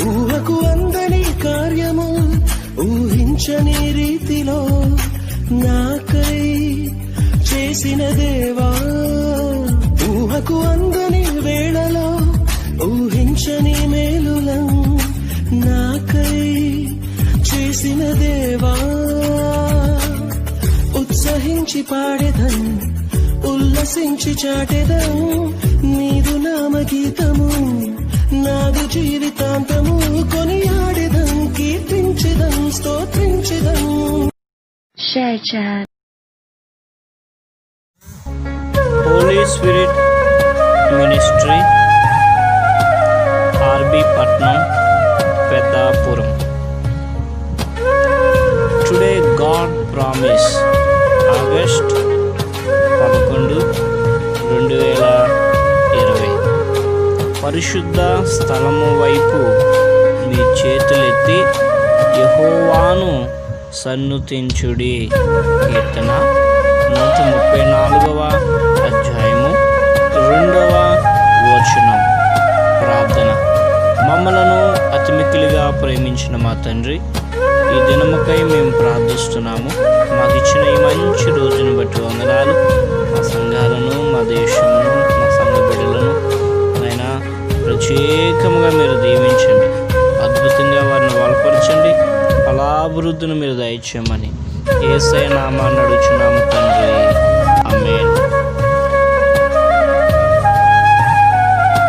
ఊహకు అందని కార్యము ఊహించని రీతిలో నాకై చేసిన దేవా, ఊహకు అందని వేళలో ఊహించని మేలులం నాకై చేసిన దేవా, ఉత్సహించి పాడెదం, ఉల్లసించి చాటెదం నీదు నామగీతము, నాదు జీవితాంతము కొనియాడెదం, కీర్తించెదం, స్తోత్రించెదం. Share chat. Holy Spirit Ministry, RB Patnam, Pedapuram. Today God promise, August 11, 2020. పరిశుద్ధ స్థలము వైపు మీ చేతులెత్తి యెహోవాను సన్నుతించుడి. కీర్తన 134వ అధ్యాయము 2వ వచనం. ప్రార్థన. మమ్మలను అతిమిక్కిలిగా ప్రేమించిన మా తండ్రి, ఈ దినముకై మేము ప్రార్థిస్తున్నాము. మాకు ఇచ్చిన ఈ మంచి రోజును బట్టి వందనాలు. మా సంఘాలను, మా దేశమును, మా సంఘ బిడ్డలను అయినా ప్రత్యేకముగా మీరు దీవించండి. అద్భుతంగా వారిని బలపరచండి. ఫలాభివృద్ధిని మీరు దయచేయమని యేసయ్య నామాన్ని అడుగుచున్నాము తండ్రి. ఆమేన్.